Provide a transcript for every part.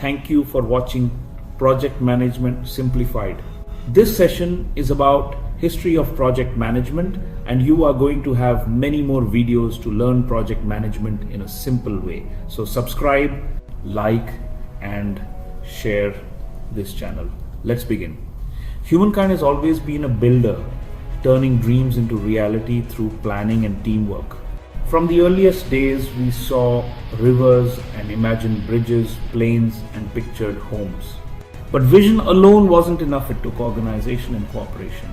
thank you for watching Project Management Simplified. This session is about history of project management, and you are going to have many more videos to learn project management in a simple way. So subscribe, like, and share this channel. Let's begin. Humankind has always been a builder, turning dreams into reality through planning and teamwork. From the earliest days, we saw rivers and imagined bridges, planes, and pictured homes. But vision alone wasn't enough. It took organization and cooperation.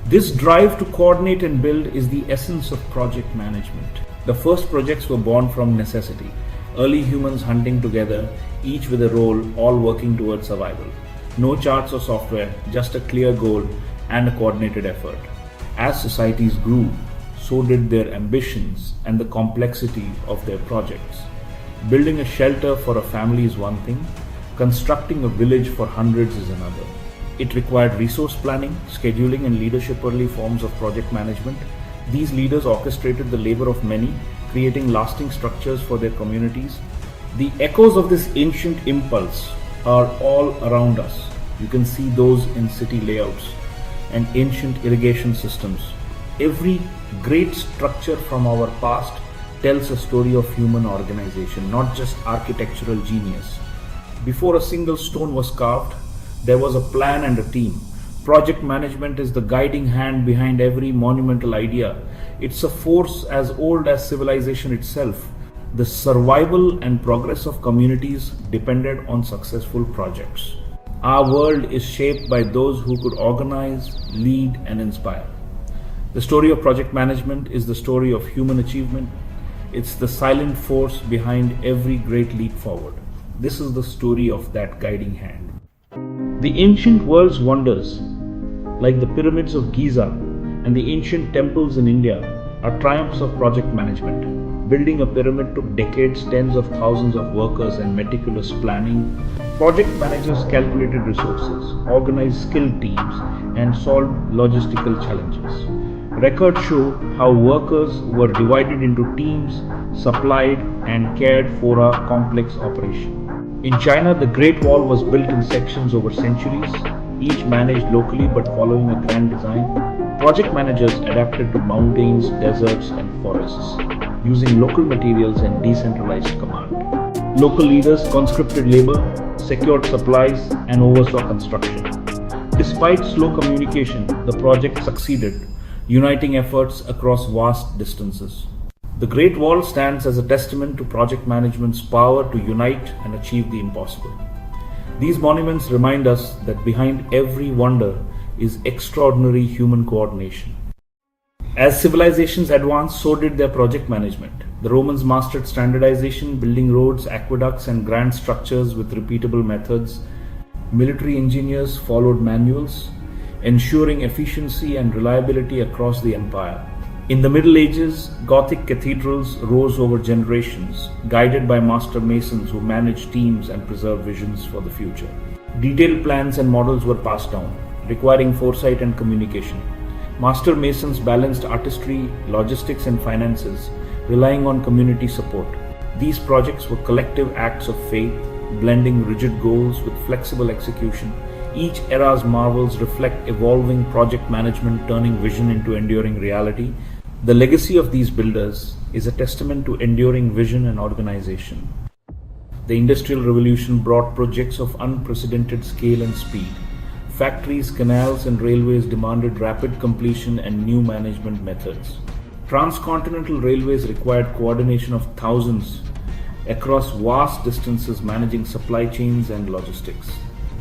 This drive to coordinate and build is the essence of project management. The first projects were born from necessity. Early humans hunting together, each with a role, all working towards survival. No charts or software, just a clear goal and a coordinated effort. As societies grew, so did their ambitions and the complexity of their projects. Building a shelter for a family is one thing, constructing a village for hundreds is another. It required resource planning, scheduling, and leadership. Early forms of project management. These leaders orchestrated the labor of many, creating lasting structures for their communities. The echoes of this ancient impulse are all around us. You can see those in city layouts and ancient irrigation systems. Every great structure from our past tells a story of human organization, not just architectural genius. Before a single stone was carved, there was a plan and a team. Project management is the guiding hand behind every monumental idea. It's a force as old as civilization itself. The survival and progress of communities depended on successful projects. Our world is shaped by those who could organize, lead, and inspire. The story of project management is the story of human achievement. It's the silent force behind every great leap forward. This is the story of that guiding hand. The ancient world's wonders, like the pyramids of Giza and the ancient temples in India, are triumphs of project management. Building a pyramid took decades, tens of thousands of workers, and meticulous planning. Project managers calculated resources, organized skilled teams, and solved logistical challenges. Records show how workers were divided into teams, supplied and cared for a complex operation. In China, the Great Wall was built in sections over centuries, each managed locally but following a grand design. Project managers adapted to mountains, deserts, and forests, using local materials and decentralized command. Local leaders conscripted labor, secured supplies, and oversaw construction. Despite slow communication, the project succeeded, uniting efforts across vast distances. The Great Wall stands as a testament to project management's power to unite and achieve the impossible. These monuments remind us that behind every wonder is extraordinary human coordination. As civilizations advanced, so did their project management. The Romans mastered standardization, building roads, aqueducts, and grand structures with repeatable methods. Military engineers followed manuals, ensuring efficiency and reliability across the empire. In the Middle Ages, Gothic cathedrals rose over generations, guided by master masons who managed teams and preserved visions for the future. Detailed plans and models were passed down, requiring foresight and communication. Master masons balanced artistry, logistics, and finances, relying on community support. These projects were collective acts of faith, blending rigid goals with flexible execution. Each era's marvels reflect evolving project management, turning vision into enduring reality. The legacy of these builders is a testament to enduring vision and organization. The Industrial Revolution brought projects of unprecedented scale and speed. Factories, canals, and railways demanded rapid completion and new management methods. Transcontinental railways required coordination of thousands across vast distances, managing supply chains and logistics.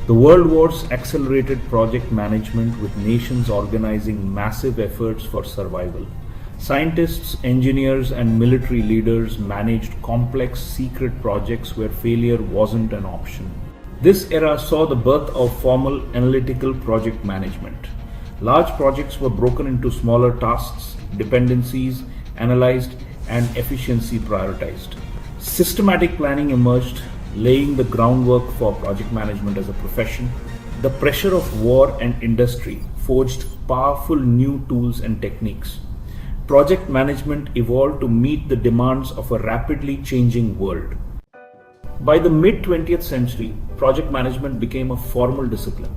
The World Wars accelerated project management, with nations organizing massive efforts for survival. Scientists, engineers, and military leaders managed complex secret projects where failure wasn't an option. This era saw the birth of formal analytical project management. Large projects were broken into smaller tasks, dependencies analyzed, and efficiency prioritized. Systematic planning emerged, laying the groundwork for project management as a profession. The pressure of war and industry forged powerful new tools and techniques. Project management evolved to meet the demands of a rapidly changing world. By the mid 20th century, project management became a formal discipline.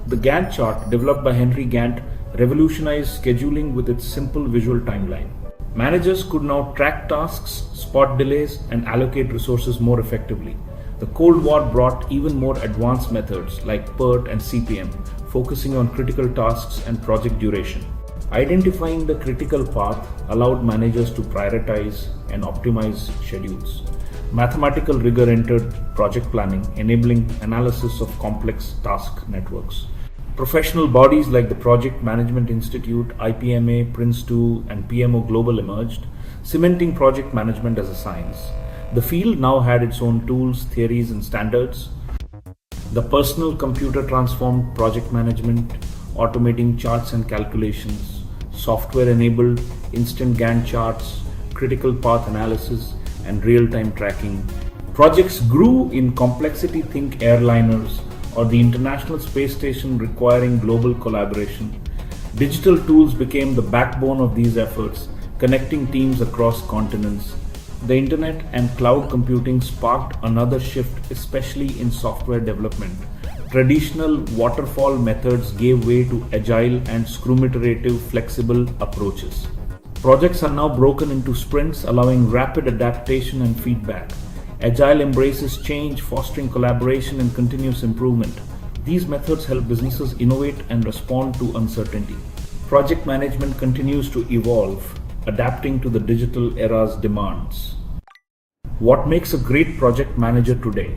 The Gantt chart, developed by Henry Gantt, revolutionized scheduling with its simple visual timeline. Managers could now track tasks, spot delays, and allocate resources more effectively. The Cold War brought even more advanced methods like PERT and CPM, focusing on critical tasks and project duration. Identifying the critical path allowed managers to prioritize and optimize schedules. Mathematical rigor entered project planning, enabling analysis of complex task networks. Professional bodies like the Project Management Institute, IPMA, Prince2, and PMO Global emerged, cementing project management as a science. The field now had its own tools, theories, and standards. The personal computer transformed project management, automating charts and calculations, software-enabled instant Gantt charts, critical path analysis, and real-time tracking. Projects grew in complexity, think airliners, or the International Space Station requiring global collaboration. Digital tools became the backbone of these efforts, connecting teams across continents. The internet and cloud computing sparked another shift, especially in software development. Traditional waterfall methods gave way to agile and scrum-iterative flexible approaches. Projects are now broken into sprints, allowing rapid adaptation and feedback. Agile embraces change, fostering collaboration and continuous improvement. These methods help businesses innovate and respond to uncertainty. Project management continues to evolve, adapting to the digital era's demands. What makes a great project manager today?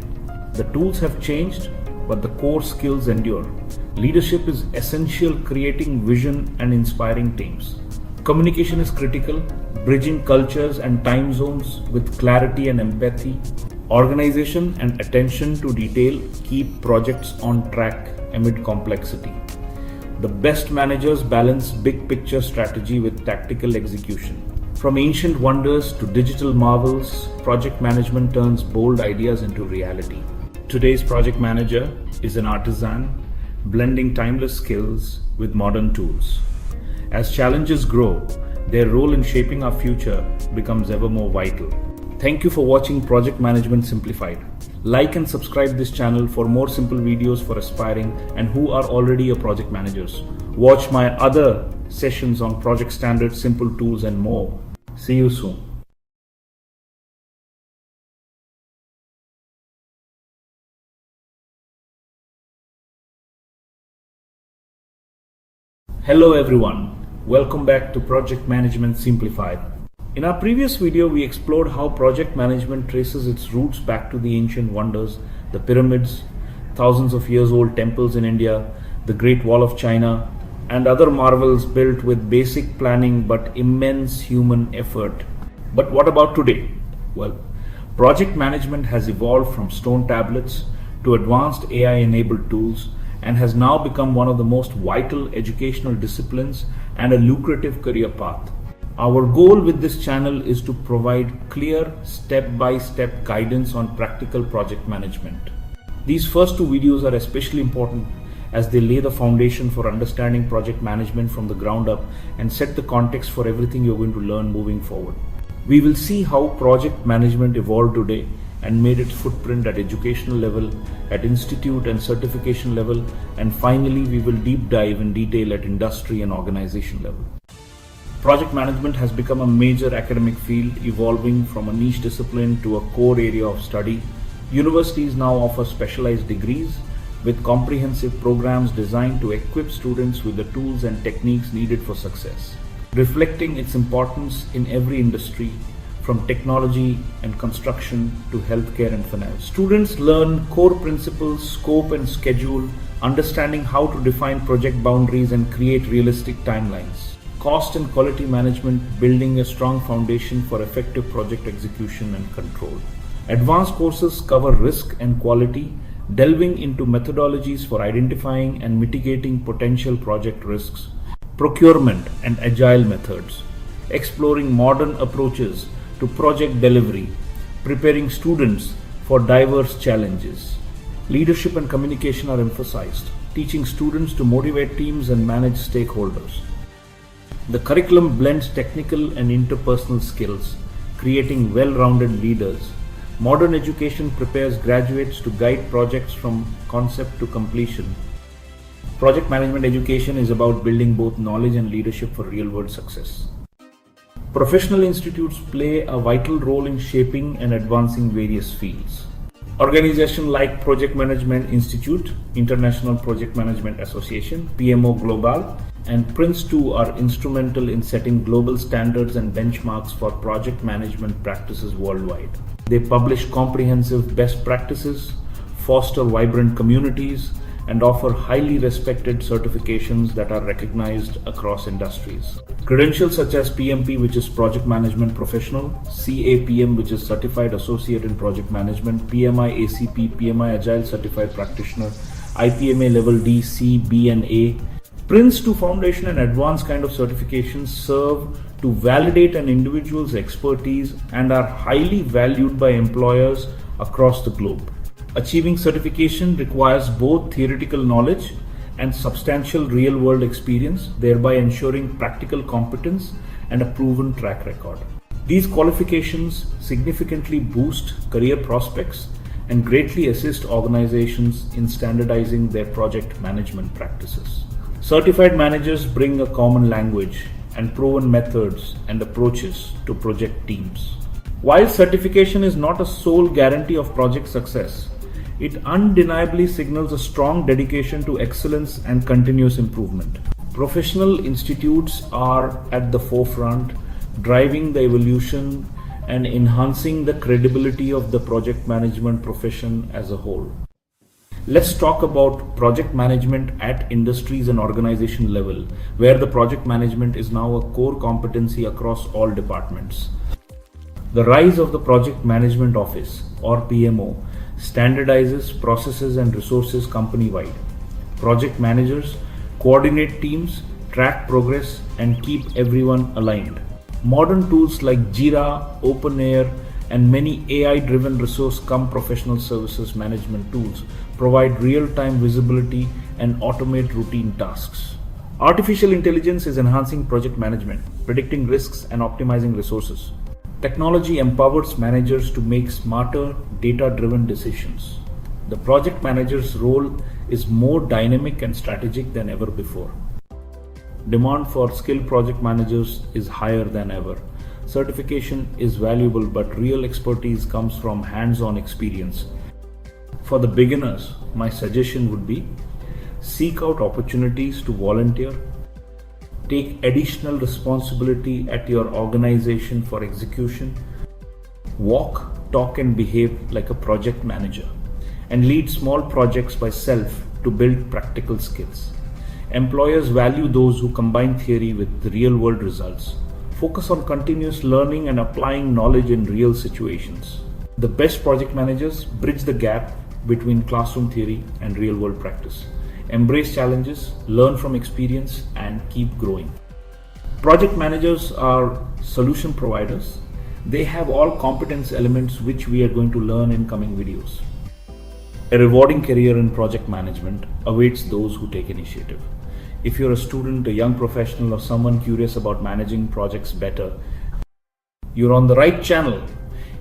The tools have changed, but the core skills endure. Leadership is essential, creating vision and inspiring teams. Communication is critical, bridging cultures and time zones with clarity and empathy. Organization and attention to detail keep projects on track amid complexity. The best managers balance big picture strategy with tactical execution. From ancient wonders to digital marvels, project management turns bold ideas into reality. Today's project manager is an artisan, blending timeless skills with modern tools. As challenges grow, their role in shaping our future becomes ever more vital. Thank you for watching Project Management Simplified. Like and subscribe this channel for more simple videos for aspiring and who are already a project managers. Watch my other sessions on project standards, simple tools, and more. See you soon. Hello everyone. Welcome back to Project Management Simplified. In our previous video, we explored how project management traces its roots back to the ancient wonders, the pyramids, thousands of years old temples in India, the Great Wall of China, and other marvels built with basic planning but immense human effort. But what about today? Well, project management has evolved from stone tablets to advanced AI-enabled tools and has now become one of the most vital educational disciplines and a lucrative career path. Our goal with this channel is to provide clear step-by-step guidance on practical project management. These first two videos are especially important as they lay the foundation for understanding project management from the ground up and set the context for everything you're going to learn moving forward. We will see how project management evolved today and made its footprint at educational level, at institute and certification level, and finally we will deep dive in detail at industry and organization level. Project management has become a major academic field, evolving from a niche discipline to a core area of study. Universities now offer specialized degrees with comprehensive programs designed to equip students with the tools and techniques needed for success, reflecting its importance in every industry, from technology and construction to healthcare and finance. Students learn core principles, scope and schedule, understanding how to define project boundaries and create realistic timelines. Cost and quality management, building a strong foundation for effective project execution and control. Advanced courses cover risk and quality, delving into methodologies for identifying and mitigating potential project risks. Procurement and agile methods, exploring modern approaches to project delivery, preparing students for diverse challenges. Leadership and communication are emphasized, teaching students to motivate teams and manage stakeholders. The curriculum blends technical and interpersonal skills, creating well-rounded leaders. Modern education prepares graduates to guide projects from concept to completion. Project management education is about building both knowledge and leadership for real-world success. Professional institutes play a vital role in shaping and advancing various fields. Organizations like Project Management Institute, International Project Management Association, PMO Global, and Prince2 are instrumental in setting global standards and benchmarks for project management practices worldwide. They publish comprehensive best practices, foster vibrant communities, and offer highly respected certifications that are recognized across industries. Credentials such as PMP, which is Project Management Professional, CAPM, which is Certified Associate in Project Management, PMI ACP, PMI Agile Certified Practitioner, IPMA Level D, C, B, and A, Prince2 Foundation and advanced kind of certifications serve to validate an individual's expertise and are highly valued by employers across the globe. Achieving certification requires both theoretical knowledge and substantial real-world experience, thereby ensuring practical competence and a proven track record. These qualifications significantly boost career prospects and greatly assist organizations in standardizing their project management practices. Certified managers bring a common language and proven methods and approaches to project teams. While certification is not a sole guarantee of project success, it undeniably signals a strong dedication to excellence and continuous improvement. Professional institutes are at the forefront, driving the evolution and enhancing the credibility of the project management profession as a whole. Let's talk about project management at industries and organization level, where the project management is now a core competency across all departments. The rise of the Project Management Office, or PMO, standardizes processes and resources company-wide. Project managers coordinate teams, track progress, and keep everyone aligned. Modern tools like Jira, OpenAir, and many AI-driven resource professional services management tools provide real-time visibility and automate routine tasks. Artificial intelligence is enhancing project management, predicting risks and optimizing resources. Technology empowers managers to make smarter, data-driven decisions. The project manager's role is more dynamic and strategic than ever before. Demand for skilled project managers is higher than ever. Certification is valuable, but real expertise comes from hands-on experience. For the beginners, my suggestion would be seek out opportunities to volunteer. Take additional responsibility at your organization for execution. Walk, talk, and behave like a project manager, and lead small projects by self to build practical skills. Employers value those who combine theory with real-world results. Focus on continuous learning and applying knowledge in real situations. The best project managers bridge the gap between classroom theory and real-world practice. Embrace challenges, learn from experience, and keep growing. Project managers are solution providers. They have all competence elements which we are going to learn in coming videos. A rewarding career in project management awaits those who take initiative. If you're a student, a young professional, or someone curious about managing projects better, you're on the right channel.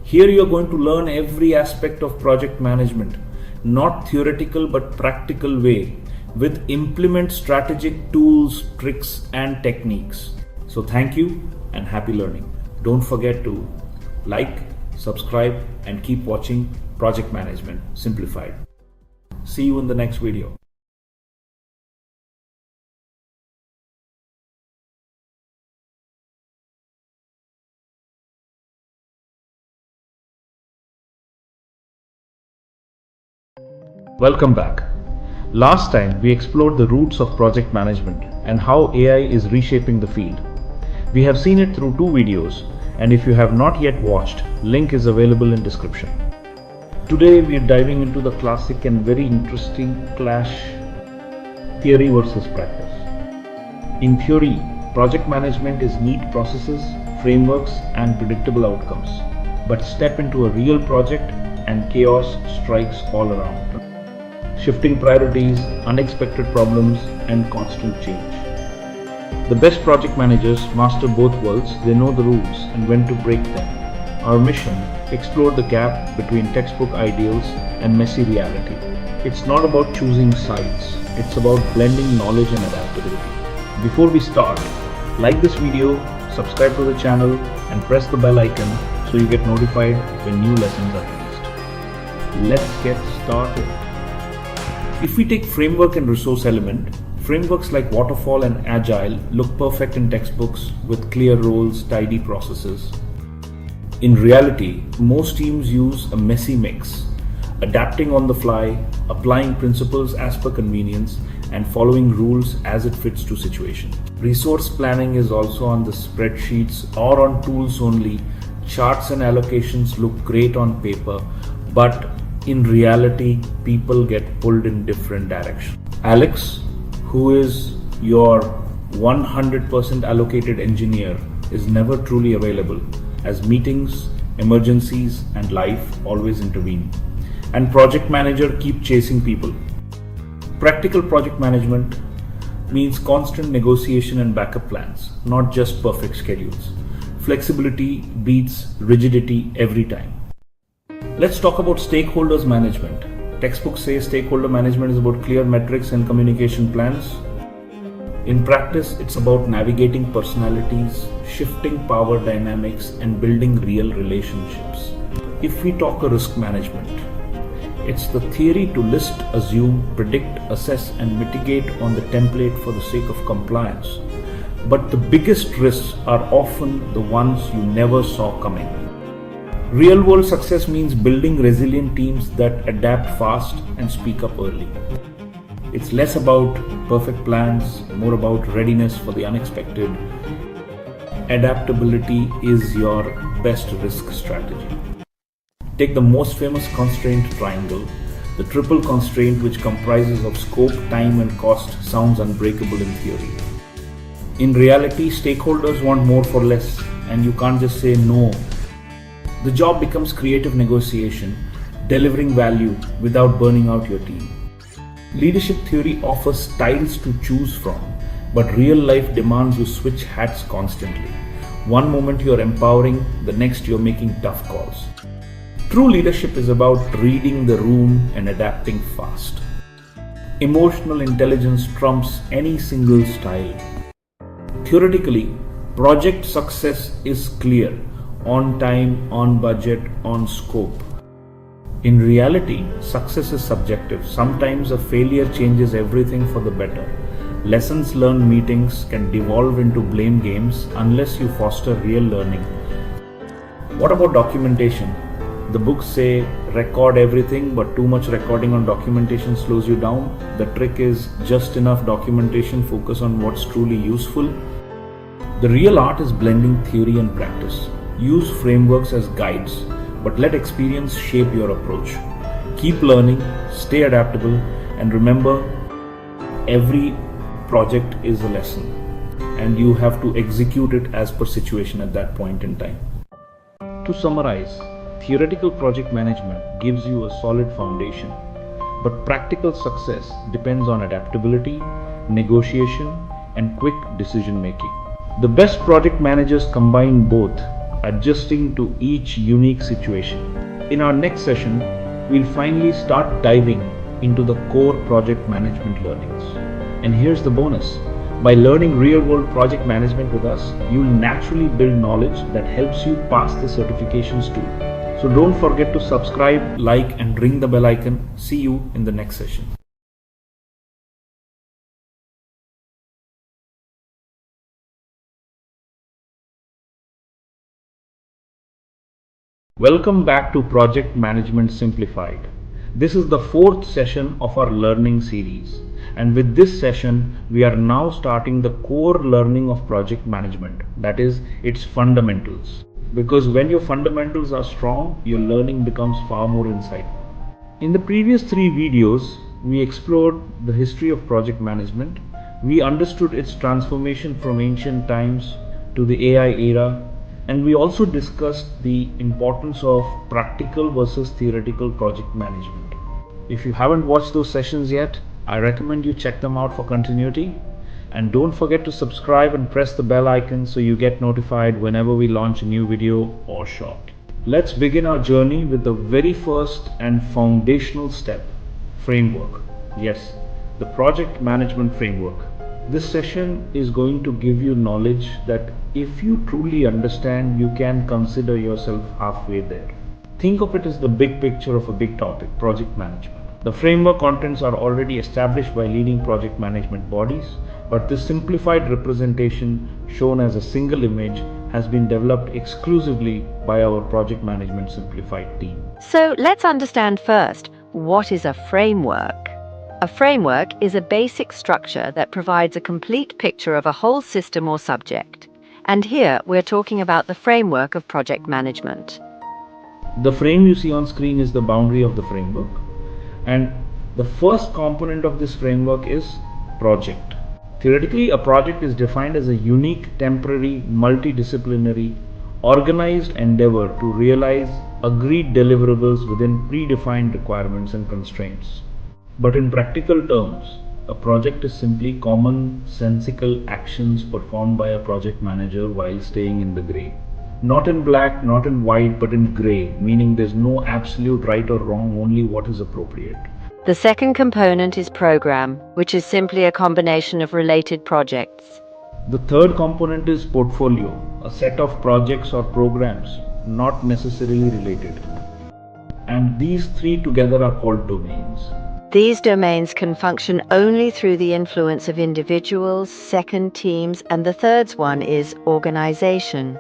Here you're going to learn every aspect of project management, not theoretical but practical way, with implement strategic tools, tricks, and techniques. So thank you and happy learning. Don't forget to like, subscribe, and keep watching Project Management Simplified. See you in the next video. Welcome back. Last time we explored the roots of project management and how AI is reshaping the field. We have seen it through 2 videos, and if you have not yet watched, link is available in description. Today we are diving into the classic and very interesting clash: theory versus practice. In theory, project management is neat processes, frameworks, and predictable outcomes. But step into a real project and chaos strikes all around. Shifting priorities, unexpected problems, and constant change. The best project managers master both worlds. They know the rules and when to break them. Our mission: explore the gap between textbook ideals and messy reality. It's not about choosing sides, it's about blending knowledge and adaptability. Before we start, like this video, subscribe to the channel, and press the bell icon so you get notified when new lessons are released. Let's get started. If we take framework and resource element, frameworks like Waterfall and Agile look perfect in textbooks with clear roles, tidy processes. In reality, most teams use a messy mix, adapting on the fly, applying principles as per convenience, and following rules as it fits to situation. Resource planning is also on the spreadsheets or on tools only. Charts and allocations look great on paper, but in reality, people get pulled in different directions. Alex, who is your 100% allocated engineer, is never truly available, as meetings, emergencies, and life always intervene. And project manager keep chasing people. Practical project management means constant negotiation and backup plans, not just perfect schedules. Flexibility beats rigidity every time. Let's talk about stakeholders management. Textbooks say stakeholder management is about clear metrics and communication plans. In practice, it's about navigating personalities, shifting power dynamics, and building real relationships. If we talk risk management, it's the theory to list, assume, predict, assess, and mitigate on the template for the sake of compliance. But the biggest risks are often the ones you never saw coming. Real world success means building resilient teams that adapt fast and speak up early. It's less about perfect plans, more about readiness for the unexpected. Adaptability is your best risk strategy. Take the most famous constraint triangle. The triple constraint, which comprises of scope, time, and cost, sounds unbreakable in theory. In reality, stakeholders want more for less, and you can't just say no. The job becomes creative negotiation, delivering value without burning out your team. Leadership theory offers styles to choose from, but real life demands you switch hats constantly. One moment you're empowering, the next you're making tough calls. True leadership is about reading the room and adapting fast. Emotional intelligence trumps any single style. Theoretically, project success is clear: on time, on budget, on scope. In reality, success is subjective. Sometimes a failure changes everything for the better. Lessons learned meetings can devolve into blame games unless you foster real learning. What about documentation? The books say record everything, but too much recording on documentation slows you down. The trick is just enough documentation, focus on what's truly useful. The real art is blending theory and practice. Use frameworks as guides, but let experience shape your approach. Keep learning, stay adaptable, and remember, every project is a lesson, and you have to execute it as per situation at that point in time. To summarize, theoretical project management gives you a solid foundation, but practical success depends on adaptability, negotiation, and quick decision making. The best project managers combine both, adjusting to each unique situation. In our next session, we'll finally start diving into the core project management learnings. And here's the bonus. By learning real-world project management with us, you'll naturally build knowledge that helps you pass the certifications too. So don't forget to subscribe, like, and ring the bell icon. See you in the next session. Welcome back to Project Management Simplified. This is the fourth session of our learning series. And with this session, we are now starting the core learning of project management, that is, its fundamentals. Because when your fundamentals are strong, your learning becomes far more insightful. In the previous 3 videos, we explored the history of project management. We understood its transformation from ancient times to the AI era, and we also discussed the importance of practical versus theoretical project management. If you haven't watched those sessions yet, I recommend you check them out for continuity. And don't forget to subscribe and press the bell icon so you get notified whenever we launch a new video or short. Let's begin our journey with the very first and foundational step, framework. Yes, the project management framework. This session is going to give you knowledge that if you truly understand, you can consider yourself halfway there. Think of it as the big picture of a big topic, project management. The framework contents are already established by leading project management bodies, but this simplified representation shown as a single image has been developed exclusively by our project management simplified team. So let's understand first, what is a framework? A framework is a basic structure that provides a complete picture of a whole system or subject. And here we're talking about the framework of project management. The frame you see on screen is the boundary of the framework, and the first component of this framework is project. Theoretically, a project is defined as a unique, temporary, multidisciplinary, organized endeavor to realize agreed deliverables within predefined requirements and constraints. But in practical terms, a project is simply commonsensical actions performed by a project manager while staying in the gray. Not in black, not in white, but in gray, meaning there's no absolute right or wrong, only what is appropriate. The second component is program, which is simply a combination of related projects. The third component is portfolio, a set of projects or programs not necessarily related. And these three together are called domains. These domains can function only through the influence of individuals, second teams, and the third one is organization.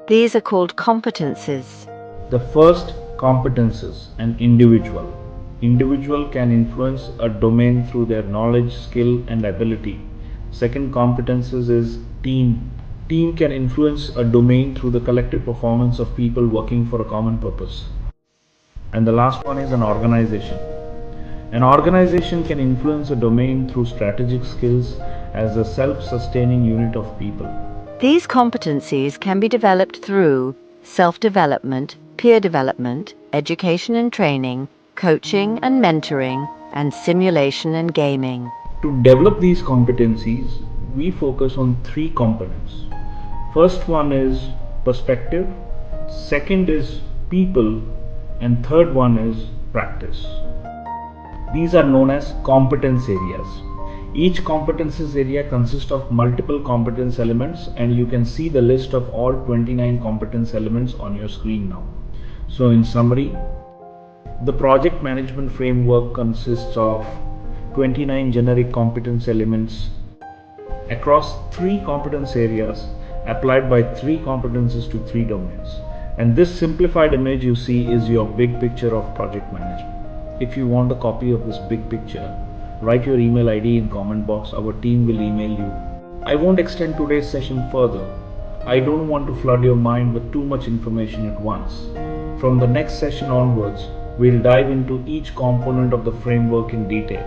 These are called competences. The first, competences, an individual. Individual can influence a domain through their knowledge, skill, and ability. Second, competences is team. Team can influence a domain through the collective performance of people working for a common purpose. And the last one is an organization. An organization can influence a domain through strategic skills as a self-sustaining unit of people. These competencies can be developed through self-development, peer development, education and training, coaching and mentoring, and simulation and gaming. To develop these competencies, we focus on three components. First one is perspective, second is people, and third one is practice. These are known as competence areas. Each competences area consists of multiple competence elements, and you can see the list of all 29 competence elements on your screen now. So in summary, the project management framework consists of 29 generic competence elements across three competence areas applied by three competences to three domains. And this simplified image you see is your big picture of project management. If you want a copy of this big picture, write your email ID in comment box. Our team will email you. I won't extend today's session further. I don't want to flood your mind with too much information at once. From the next session onwards, we'll dive into each component of the framework in detail.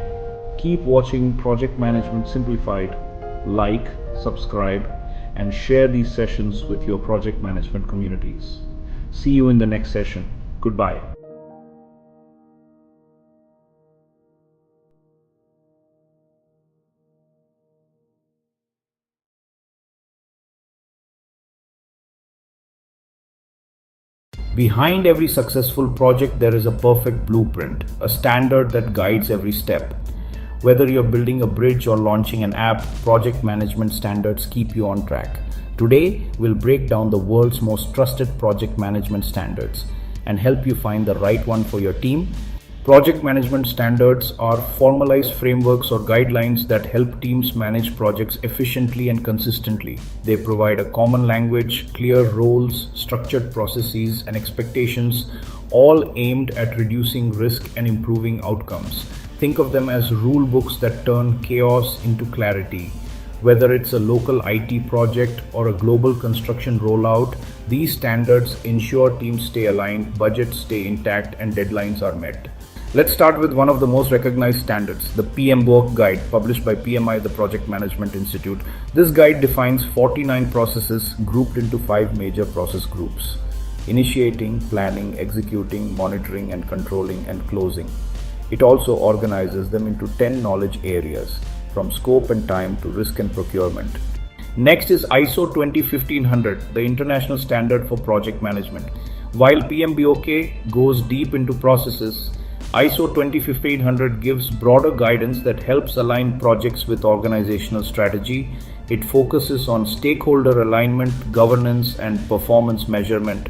Keep watching Project Management Simplified. Like, subscribe, and share these sessions with your project management communities. See you in the next session. Goodbye. Behind every successful project, there is a perfect blueprint, a standard that guides every step. Whether you're building a bridge or launching an app, project management standards keep you on track. Today, we'll break down the world's most trusted project management standards and help you find the right one for your team. Project management standards are formalized frameworks or guidelines that help teams manage projects efficiently and consistently. They provide a common language, clear roles, structured processes, and expectations, all aimed at reducing risk and improving outcomes. Think of them as rule books that turn chaos into clarity. Whether it's a local IT project or a global construction rollout, these standards ensure teams stay aligned, budgets stay intact, and deadlines are met. Let's start with one of the most recognized standards, the PMBOK guide, published by PMI, the Project Management Institute. This guide defines 49 processes grouped into 5 major process groups: initiating, planning, executing, monitoring and controlling, and closing. It also organizes them into 10 knowledge areas, from scope and time to risk and procurement. Next is ISO 20100, the international standard for project management. While PMBOK goes deep into processes, ISO 21500 gives broader guidance that helps align projects with organizational strategy. It focuses on stakeholder alignment, governance, and performance measurement.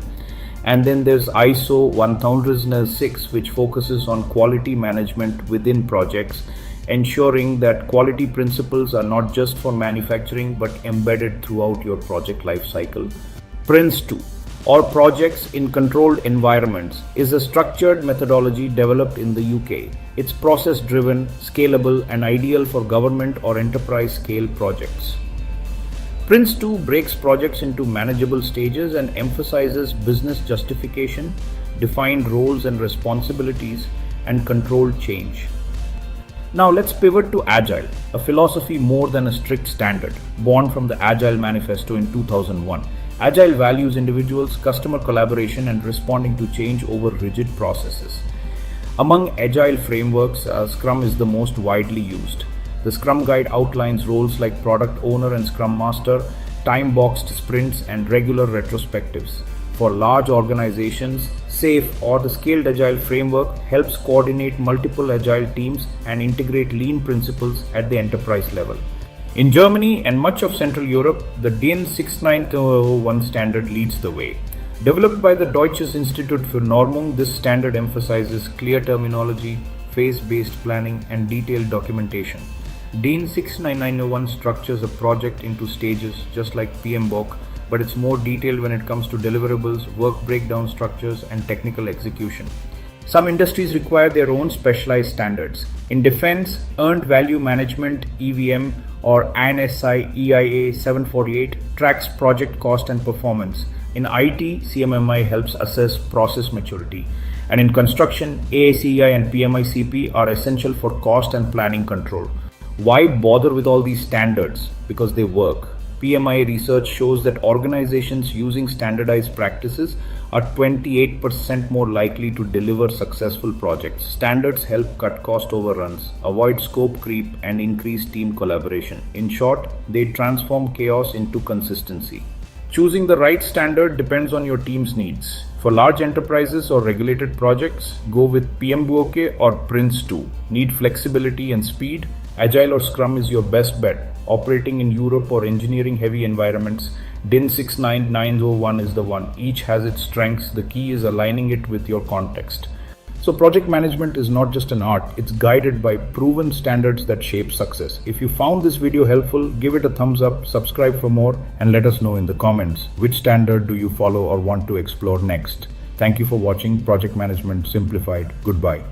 And then there's ISO 1006, which focuses on quality management within projects, ensuring that quality principles are not just for manufacturing but embedded throughout your project lifecycle. PRINCE2, or Projects in Controlled Environments, is a structured methodology developed in the UK. It's process-driven, scalable, and ideal for government or enterprise-scale projects. PRINCE2 breaks projects into manageable stages and emphasizes business justification, defined roles and responsibilities, and controlled change. Now let's pivot to Agile, a philosophy more than a strict standard, born from the Agile Manifesto in 2001. Agile values individuals, customer collaboration, and responding to change over rigid processes. Among Agile frameworks, Scrum is the most widely used. The Scrum Guide outlines roles like product owner and Scrum Master, time-boxed sprints, and regular retrospectives. For large organizations, SAFe or the Scaled Agile framework helps coordinate multiple Agile teams and integrate lean principles at the enterprise level. In Germany and much of Central Europe, the DIN 69001 standard leads the way. Developed by the Deutsches Institut für Normung, this standard emphasizes clear terminology, phase-based planning, and detailed documentation. DIN 69001 structures a project into stages just like PMBOK, but it's more detailed when it comes to deliverables, work breakdown structures, and technical execution. Some industries require their own specialized standards. In defense, Earned Value Management (EVM) or ANSI EIA 748 tracks project cost and performance. In IT, CMMI helps assess process maturity. And in construction, AACEI and PMICP are essential for cost and planning control. Why bother with all these standards? Because they work. PMI research shows that organizations using standardized practices are 28% more likely to deliver successful projects. Standards help cut cost overruns, avoid scope creep, and increase team collaboration. In short, they transform chaos into consistency. Choosing the right standard depends on your team's needs. For large enterprises or regulated projects, go with PMBOK or PRINCE2. Need flexibility and speed? Agile or Scrum is your best bet. Operating in Europe or engineering heavy environments, DIN 69001 is the one. Each has its strengths. The key is aligning it with your context. So project management is not just an art, it's guided by proven standards that shape success. If you found this video helpful, give it a thumbs up, subscribe for more, and let us know in the comments which standard do you follow or want to explore next. Thank you for watching Project Management Simplified. Goodbye.